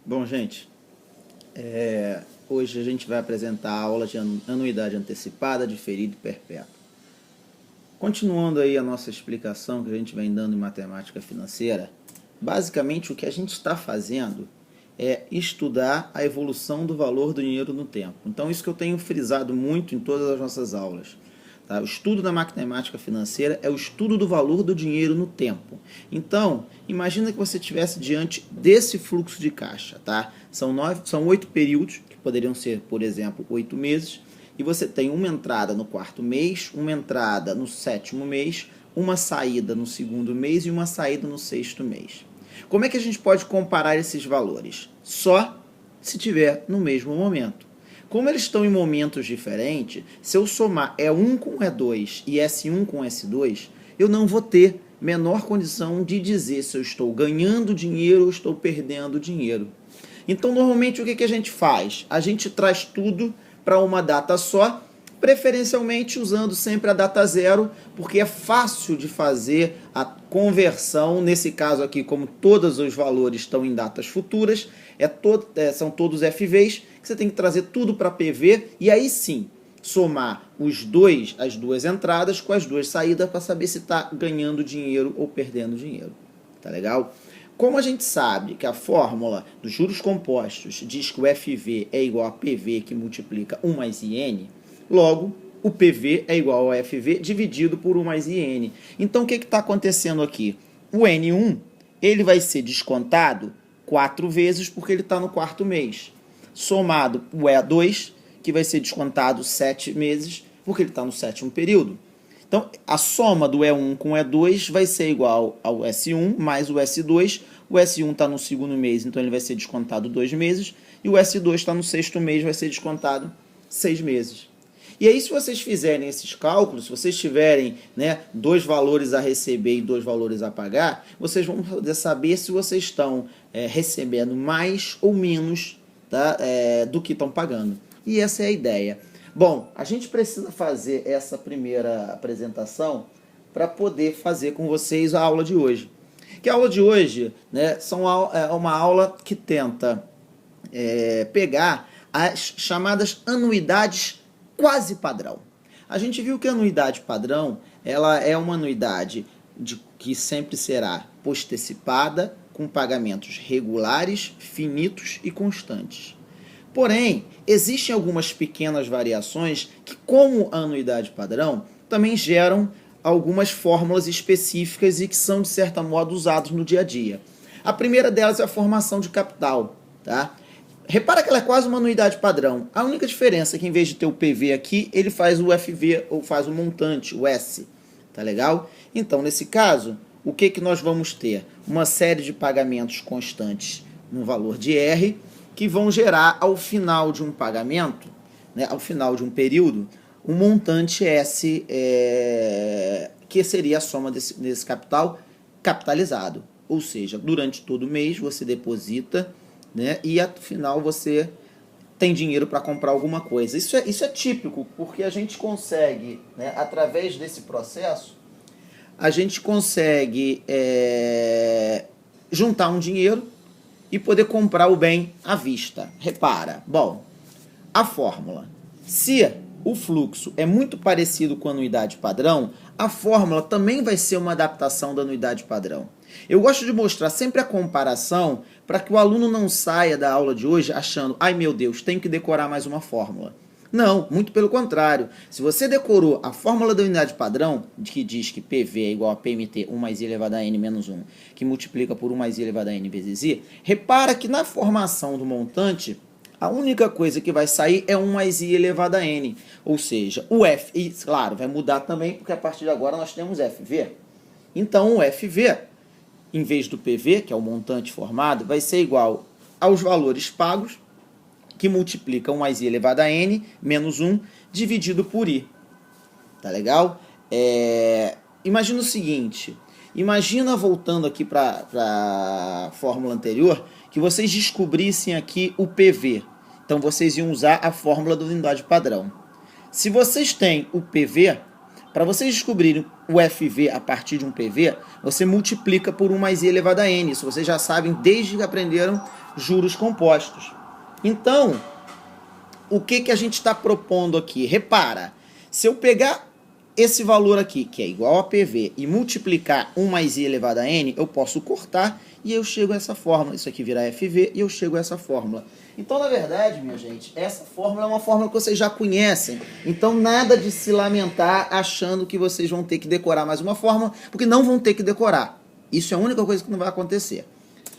Bom, gente, hoje a gente vai apresentar a aula de anuidade antecipada, diferida e perpétua. Continuando aí a nossa explicação que a gente vem dando em matemática financeira, basicamente o que a gente está fazendo é estudar a evolução do valor do dinheiro no tempo. Então isso que eu tenho frisado muito em todas as nossas aulas. Tá? O estudo da matemática financeira é o estudo do valor do dinheiro no tempo. Então, imagina que você estivesse diante desse fluxo de caixa. Tá? São 8 períodos, que poderiam ser, por exemplo, 8 meses, e você tem uma entrada no quarto mês, uma entrada no sétimo mês, uma saída no segundo mês e uma saída no sexto mês. Como é que a gente pode comparar esses valores? Só se tiver no mesmo momento. Como eles estão em momentos diferentes, se eu somar E1 com E2 e S1 com S2, eu não vou ter menor condição de dizer se eu estou ganhando dinheiro ou estou perdendo dinheiro. Então, normalmente, o que a gente faz? A gente traz tudo para uma data só, preferencialmente usando sempre a data zero, porque é fácil de fazer a conversão. Nesse caso aqui, como todos os valores estão em datas futuras, são todos FVs, que você tem que trazer tudo para PV, e aí sim, somar as duas entradas com as duas saídas para saber se está ganhando dinheiro ou perdendo dinheiro. Tá legal? Como a gente sabe que a fórmula dos juros compostos diz que o FV é igual a PV que multiplica 1 mais IN, logo, o PV é igual ao FV dividido por 1 mais IN. Então, o que está acontecendo aqui? O N1 ele vai ser descontado 4 vezes porque ele está no quarto mês. Somado o E2, que vai ser descontado 7 meses porque ele está no sétimo período. Então, a soma do E1 com o E2 vai ser igual ao S1 mais o S2. O S1 está no segundo mês, então ele vai ser descontado 2 meses. E o S2 está no sexto mês, vai ser descontado 6 meses. E aí, se vocês fizerem esses cálculos, se vocês tiverem, dois valores a receber e dois valores a pagar, vocês vão poder saber se vocês estão recebendo mais ou menos, tá, do que estão pagando. E essa é a ideia. Bom, a gente precisa fazer essa primeira apresentação para poder fazer com vocês a aula de hoje. Que a aula de hoje é uma aula que tenta pegar as chamadas anuidades quase padrão. A gente viu que a anuidade padrão ela é uma anuidade que sempre será postecipada, com pagamentos regulares, finitos e constantes. Porém, existem algumas pequenas variações que, como a anuidade padrão, também geram algumas fórmulas específicas e que são, de certo modo, usadas no dia a dia. A primeira delas é a formação de capital. Tá? Repara que ela é quase uma anuidade padrão. A única diferença é que, em vez de ter o PV aqui, ele faz o FV, ou faz o montante, o S. Tá legal? Então, nesse caso, o que nós vamos ter? Uma série de pagamentos constantes no valor de R, que vão gerar, ao final de um pagamento, ao final de um período, um montante S, que seria a soma desse capital capitalizado. Ou seja, durante todo o mês você deposita, e ao final você tem dinheiro para comprar alguma coisa. Isso é típico, porque a gente consegue, através desse processo, a gente consegue juntar um dinheiro e poder comprar o bem à vista. Repara, bom, a fórmula. Se o fluxo é muito parecido com a anuidade padrão, a fórmula também vai ser uma adaptação da anuidade padrão. Eu gosto de mostrar sempre a comparação para que o aluno não saia da aula de hoje achando, ai meu Deus, tenho que decorar mais uma fórmula. Não, muito pelo contrário. Se você decorou a fórmula da unidade padrão, que diz que PV é igual a PMT 1 mais I elevado a N menos 1, que multiplica por 1 mais I elevado a N vezes I, repara que na formação do montante, a única coisa que vai sair é 1 mais I elevado a N. Ou seja, o F, e claro, vai mudar também, porque a partir de agora nós temos FV. Então, o FV, em vez do PV, que é o montante formado, vai ser igual aos valores pagos, que multiplica 1 mais I elevado a N menos 1 dividido por I. Tá legal? Imagina o seguinte, imagina, voltando aqui para a fórmula anterior, que vocês descobrissem aqui o PV. Então, vocês iam usar a fórmula da unidade padrão. Se vocês têm o PV, para vocês descobrirem o FV a partir de um PV, você multiplica por 1 mais I elevado a N. Isso vocês já sabem desde que aprenderam juros compostos. Então, o que a gente está propondo aqui? Repara, se eu pegar esse valor aqui, que é igual a PV, e multiplicar 1 mais I elevado a N, eu posso cortar e eu chego a essa fórmula. Isso aqui virá FV e eu chego a essa fórmula. Então, na verdade, minha gente, essa fórmula é uma fórmula que vocês já conhecem. Então, nada de se lamentar achando que vocês vão ter que decorar mais uma fórmula, porque não vão ter que decorar. Isso é a única coisa que não vai acontecer.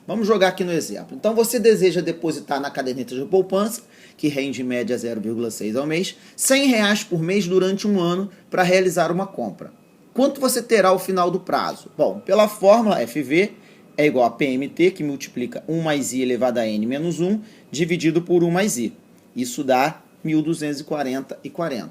Vamos jogar aqui no exemplo. Então, você deseja depositar na caderneta de poupança, que rende em média 0,6 ao mês, R$100 por mês durante um ano para realizar uma compra. Quanto você terá ao final do prazo? Bom, pela fórmula FV é igual a PMT, que multiplica 1 mais I elevado a N menos 1, dividido por 1 mais I. Isso dá 1.240,40.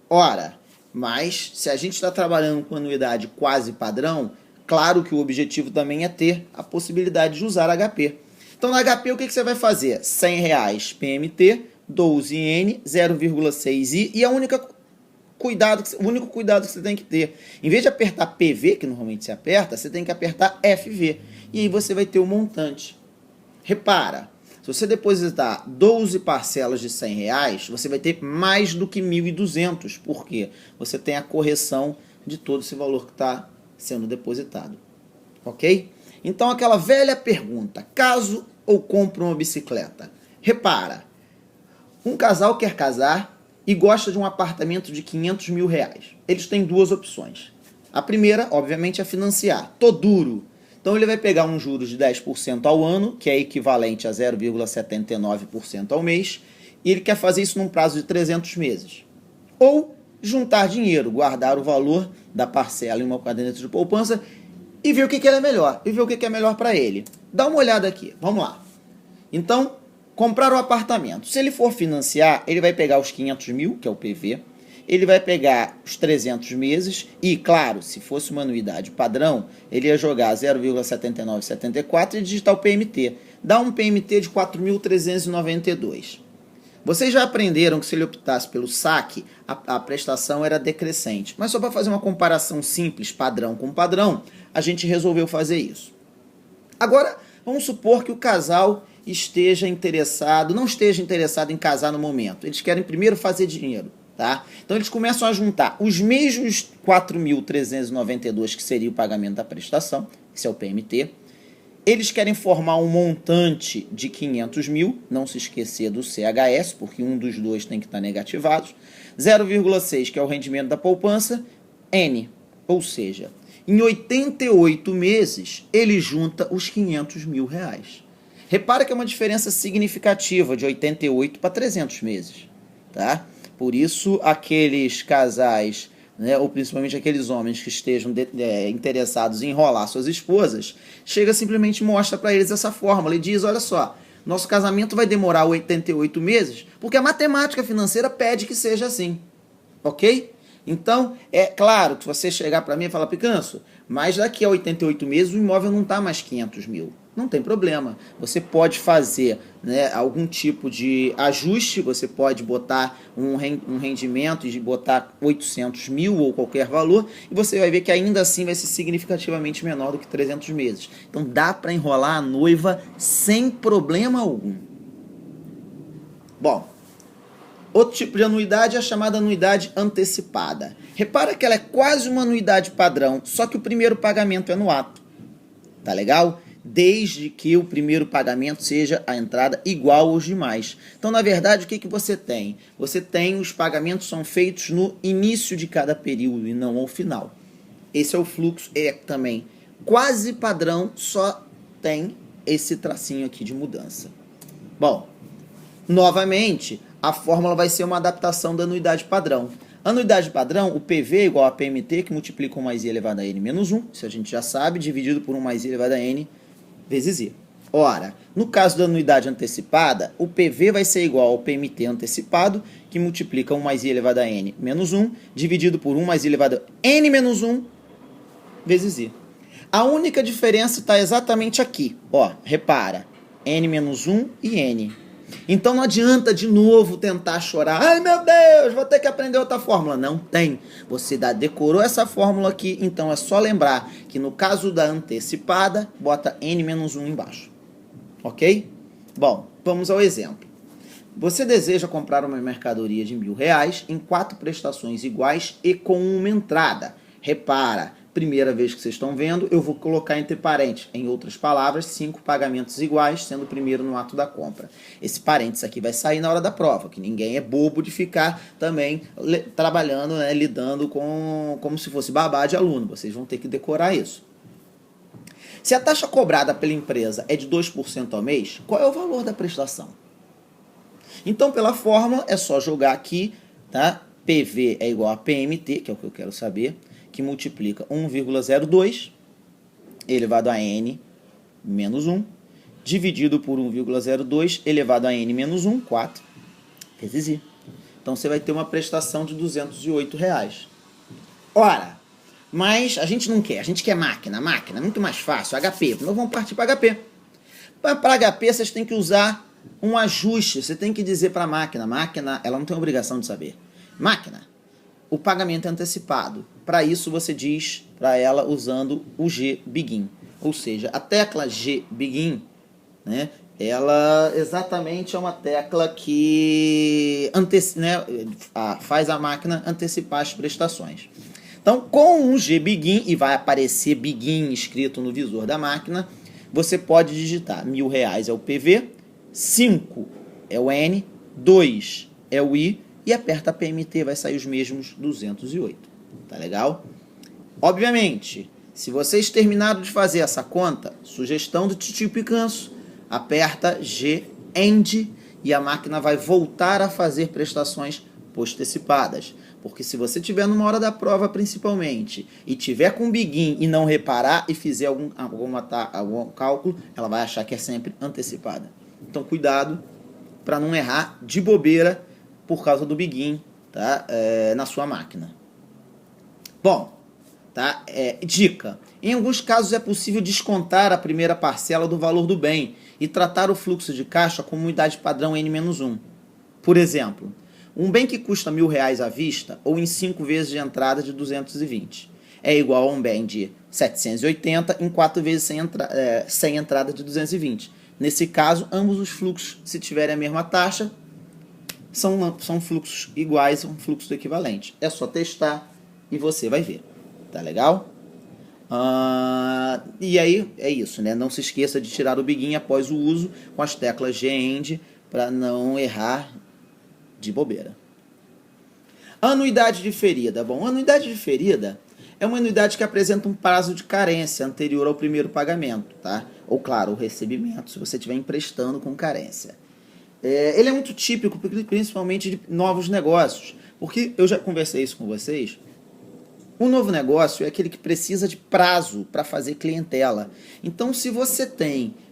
Ora, mas se a gente está trabalhando com anuidade quase padrão, claro que o objetivo também é ter a possibilidade de usar HP. Então, na HP, o que você vai fazer? R$100 PMT, 12N, 0,6I, e o único cuidado que você tem que ter. Em vez de apertar PV, que normalmente se aperta, você tem que apertar FV. E aí você vai ter o montante. Repara, se você depositar 12 parcelas de R$100, você vai ter mais do que 1.200, porque você tem a correção de todo esse valor que está sendo depositado. Ok? Então, aquela velha pergunta, caso ou compro uma bicicleta? Repara, um casal quer casar e gosta de um apartamento de R$500 mil. Eles têm duas opções. A primeira, obviamente, é financiar. Tô duro. Então, ele vai pegar um juros de 10% ao ano, que é equivalente a 0,79% ao mês, e ele quer fazer isso num prazo de 300 meses. Ou juntar dinheiro, guardar o valor da parcela em uma caderneta de poupança e ver o que é melhor, e ver o que é melhor para ele. Dá uma olhada aqui, vamos lá. Então, comprar o apartamento. Se ele for financiar, ele vai pegar os 500 mil, que é o PV, ele vai pegar os 300 meses e, claro, se fosse uma anuidade padrão, ele ia jogar 0,7974 e digitar o PMT. Dá um PMT de 4.392. Vocês já aprenderam que se ele optasse pelo saque, a prestação era decrescente. Mas só para fazer uma comparação simples, padrão com padrão, a gente resolveu fazer isso. Agora, vamos supor que o casal não esteja interessado em casar no momento. Eles querem primeiro fazer dinheiro. Tá? Então eles começam a juntar os mesmos 4.392 que seria o pagamento da prestação, esse é o PMT. Eles querem formar um montante de 500 mil, não se esquecer do CHS, porque um dos dois tem que estar negativado. 0,6, que é o rendimento da poupança, N, ou seja, em 88 meses ele junta os 500 mil reais. Repara que é uma diferença significativa de 88 para 300 meses, tá? Por isso, aqueles casais, né, ou principalmente aqueles homens que estejam interessados em enrolar suas esposas, chega simplesmente e mostra para eles essa fórmula e diz, olha só, nosso casamento vai demorar 88 meses, porque a matemática financeira pede que seja assim, ok? Então, é claro que você chegar para mim e falar, Picanço, mas daqui a 88 meses o imóvel não está mais 500 mil. Não tem problema. Você pode fazer, né, algum tipo de ajuste, você pode botar um rendimento e botar 800 mil ou qualquer valor, e você vai ver que ainda assim vai ser significativamente menor do que 300 meses. Então dá para enrolar a noiva sem problema algum. Bom, outro tipo de anuidade é a chamada anuidade antecipada. Repara que ela é quase uma anuidade padrão, só que o primeiro pagamento é no ato. Tá legal? Desde que o primeiro pagamento seja a entrada igual aos demais. Então, na verdade, o que você tem? Você tem os pagamentos são feitos no início de cada período e não ao final. Esse é o fluxo, é também quase padrão, só tem esse tracinho aqui de mudança. Bom, novamente, a fórmula vai ser uma adaptação da anuidade padrão. Anuidade padrão, o PV é igual a PMT, que multiplica 1 mais I elevado a N menos 1, isso a gente já sabe, dividido por 1 mais I elevado a N vezes I. Ora, no caso da anuidade antecipada, o PV vai ser igual ao PMT antecipado, que multiplica 1 mais I elevado a N menos 1, dividido por 1 mais I elevado a N menos 1, vezes I. A única diferença está exatamente aqui. Ó, repara, N menos 1 e N. Então não adianta de novo tentar chorar. Ai meu Deus, vou ter que aprender outra fórmula. Não tem. Você decorou essa fórmula aqui, então é só lembrar que no caso da antecipada, bota N menos 1 embaixo. Ok? Bom, vamos ao exemplo. Você deseja comprar uma mercadoria de R$1.000 em 4 prestações iguais e com uma entrada. Repara, primeira vez que vocês estão vendo, eu vou colocar entre parênteses, em outras palavras, 5 pagamentos iguais, sendo o primeiro no ato da compra. Esse parênteses aqui vai sair na hora da prova, que ninguém é bobo de ficar também trabalhando, né, lidando como se fosse babá de aluno. Vocês vão ter que decorar isso. Se a taxa cobrada pela empresa é de 2% ao mês, qual é o valor da prestação? Então, pela fórmula, é só jogar aqui, tá? PV é igual a PMT, que é o que eu quero saber, que multiplica 1,02 elevado a n menos 1, dividido por 1,02 elevado a n menos 1, 4, vezes i. Então, você vai ter uma prestação de R$208. Ora, mas a gente não quer, a gente quer máquina é muito mais fácil, HP. Nós vamos partir para HP. Para HP, vocês têm que usar um ajuste, você tem que dizer para a máquina, ela não tem obrigação de saber. Máquina, o pagamento é antecipado. Para isso, você diz para ela usando o GBegin. Ou seja, a tecla GBegin, né, ela exatamente é uma tecla que faz a máquina antecipar as prestações. Então, com o GBegin, e vai aparecer Begin escrito no visor da máquina, você pode digitar R$1.000 é o PV, 5 é o N, 2 é o I, e aperta a PMT, vai sair os mesmos 208. Tá legal? Obviamente, se vocês terminaram de fazer essa conta, sugestão do Titio Picanço, aperta G-End e a máquina vai voltar a fazer prestações postecipadas. Porque se você tiver numa hora da prova, principalmente, e tiver com Begin e não reparar e fizer algum cálculo, ela vai achar que é sempre antecipada. Então, cuidado para não errar de bobeira por causa do Begin, tá? Na sua máquina. Bom, tá? Dica. Em alguns casos é possível descontar a primeira parcela do valor do bem e tratar o fluxo de caixa como unidade padrão N-1. Por exemplo, um bem que custa R$1.000 à vista ou em 5 vezes de entrada de 220 é igual a um bem de 780 em 4 vezes sem entrada de 220. Nesse caso, ambos os fluxos, se tiverem a mesma taxa, são fluxos iguais, são fluxos equivalentes. É só testar e você vai ver. Tá legal? E aí, é isso, né? Não se esqueça de tirar o Begin após o uso com as teclas G-End para não errar de bobeira. Anuidade diferida. Bom, anuidade diferida é uma anuidade que apresenta um prazo de carência anterior ao primeiro pagamento, tá? Ou, claro, o recebimento, se você estiver emprestando com carência. Ele é muito típico, principalmente de novos negócios, porque eu já conversei isso com vocês. Um novo negócio é aquele que precisa de prazo para fazer clientela. Então, se você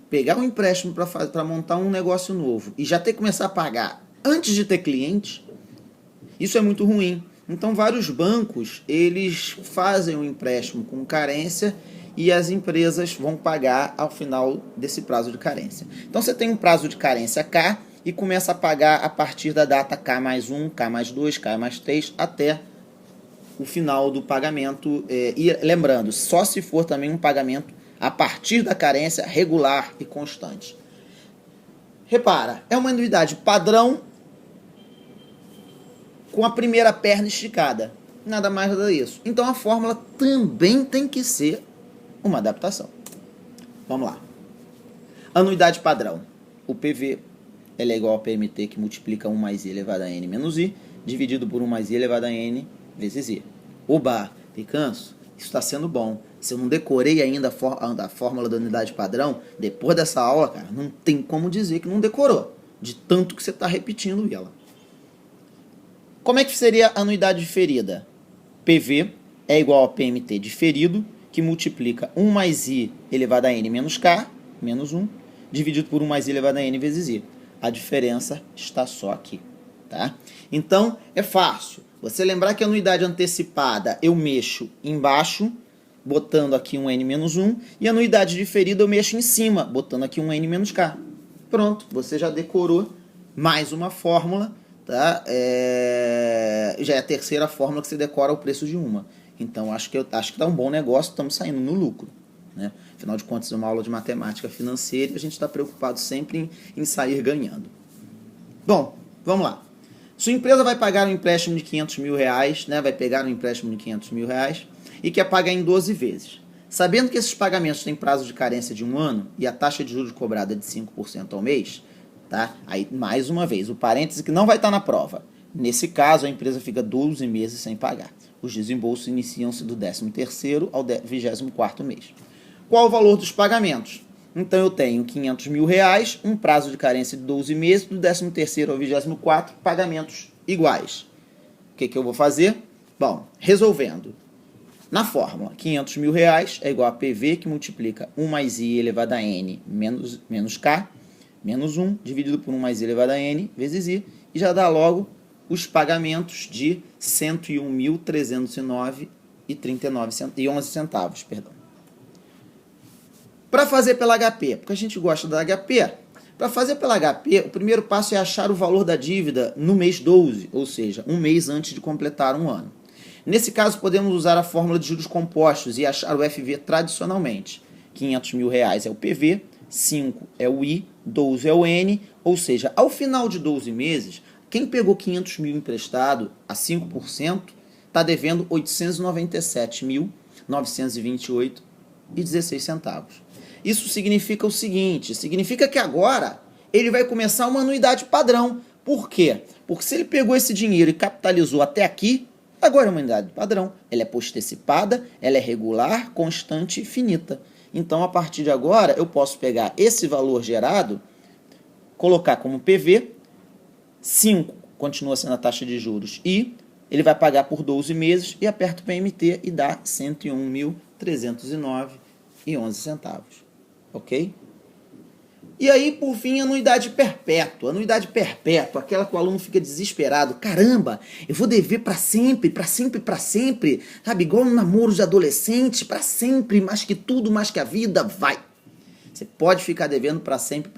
pegar um empréstimo para montar um negócio novo e já ter que começar a pagar antes de ter cliente, isso é muito ruim. Então, vários bancos, eles fazem um empréstimo com carência e as empresas vão pagar ao final desse prazo de carência. Então, você tem um prazo de carência K e começa a pagar a partir da data K mais 1, K mais 2, K mais 3, até o final do pagamento. E lembrando, só se for também um pagamento a partir da carência regular e constante. Repara, é uma anuidade padrão com a primeira perna esticada. Nada mais nada disso. Então a fórmula também tem que ser uma adaptação. Vamos lá. Anuidade padrão. O PV ela é igual a PMT, que multiplica 1 mais I elevado a N menos I, dividido por 1 mais I elevado a N vezes I. Oba, Picanço, isso está sendo bom. Se eu não decorei ainda a fórmula da unidade padrão, depois dessa aula, cara, não tem como dizer que não decorou, de tanto que você está repetindo ela. Como é que seria a anuidade diferida? PV é igual a PMT diferido, que multiplica 1 mais I elevado a N menos K, menos 1, dividido por 1 mais I elevado a N vezes I. A diferença está só aqui, tá? Então, é fácil. Você lembrar que a anuidade antecipada eu mexo embaixo, botando aqui um N menos 1, e a anuidade diferida eu mexo em cima, botando aqui um N menos K. Pronto, você já decorou mais uma fórmula, tá? Já é a terceira fórmula que você decora o preço de uma. Então, acho que tá um bom negócio, estamos saindo no lucro. né? Afinal de contas, é uma aula de matemática financeira e a gente está preocupado sempre em sair ganhando. Bom, vamos lá. Sua empresa vai pagar um empréstimo de 500 mil reais, né? Vai pegar um empréstimo de 500 mil reais e quer pagar em 12 vezes. Sabendo que esses pagamentos têm prazo de carência de 1 ano e a taxa de juros cobrada é de 5% ao mês, tá? Aí, mais uma vez, o parêntese que não vai estar na prova. Nesse caso, a empresa fica 12 meses sem pagar. Os desembolsos iniciam-se do 13º ao 24º mês. Qual o valor dos pagamentos? Então, eu tenho 500 mil reais, um prazo de carência de 12 meses, do 13º ao 24º, pagamentos iguais. O que eu vou fazer? Bom, resolvendo. Na fórmula, 500 mil reais é igual a PV, que multiplica 1 mais I elevado a N menos K, menos 1, dividido por 1 mais I elevado a N, vezes I, e já dá logo os pagamentos de R$ 101.309,11 centavos. Para fazer pela HP, porque a gente gosta da HP, para fazer pela HP, o primeiro passo é achar o valor da dívida no mês 12, ou seja, um mês antes de completar um ano. Nesse caso, podemos usar a fórmula de juros compostos e achar o FV tradicionalmente. 500 mil reais é o PV, 5 é o I, 12 é o N, ou seja, ao final de 12 meses, quem pegou 500 mil emprestado a 5% está devendo 897.928,16 centavos. Isso significa o seguinte, significa que agora ele vai começar uma anuidade padrão. Por quê? Porque se ele pegou esse dinheiro e capitalizou até aqui, agora é uma anuidade padrão. Ela é postecipada, ela é regular, constante e finita. Então, a partir de agora, eu posso pegar esse valor gerado, colocar como PV, 5 continua sendo a taxa de juros e ele vai pagar por 12 meses e aperta o PMT e dá R$ 101.309,11 centavos. Ok? E aí, por fim, anuidade perpétua. Anuidade perpétua, aquela que o aluno fica desesperado. Caramba, eu vou dever para sempre, para sempre, para sempre. Sabe, igual um namoro de adolescente, para sempre, mais que tudo, mais que a vida, vai. Você pode ficar devendo para sempre,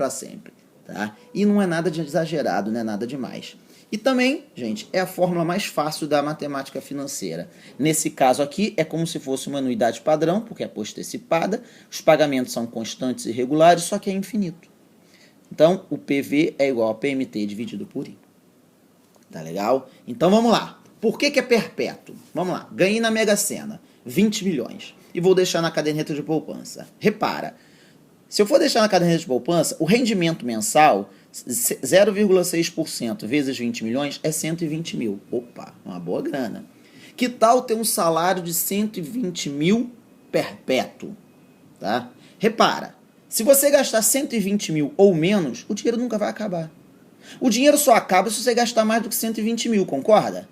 tá? E não é nada de exagerado, não é nada demais. E também, gente, é a fórmula mais fácil da matemática financeira. Nesse caso aqui, é como se fosse uma anuidade padrão, porque é postecipada, os pagamentos são constantes e regulares, só que é infinito. Então, o PV é igual a PMT dividido por I. Tá legal? Então, vamos lá. Por que é perpétuo? Vamos lá. Ganhei na Mega Sena 20 milhões e vou deixar na caderneta de poupança. Repara, se eu for deixar na caderneta de poupança, o rendimento mensal, 0,6% vezes 20 milhões é 120 mil. Opa, uma boa grana. Que tal ter um salário de 120 mil perpétuo? Tá? Repara, se você gastar 120 mil ou menos, o dinheiro nunca vai acabar. O dinheiro só acaba se você gastar mais do que 120 mil, concorda?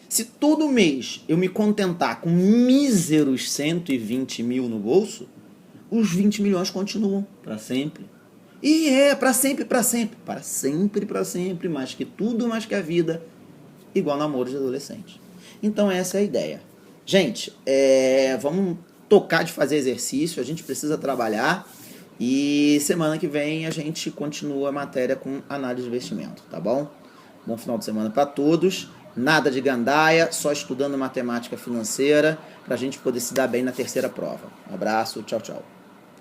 Se todo mês eu me contentar com míseros 120 mil no bolso, os 20 milhões continuam para sempre. E para sempre, para sempre. Para sempre, para sempre. Mais que tudo, mais que a vida. Igual namoro de adolescente. Então essa é a ideia. Gente, vamos tocar de fazer exercício. A gente precisa trabalhar. E semana que vem a gente continua a matéria com análise de investimento. Tá bom? Bom final de semana para todos. Nada de gandaia, só estudando matemática financeira para a gente poder se dar bem na terceira prova. Um abraço, tchau, tchau.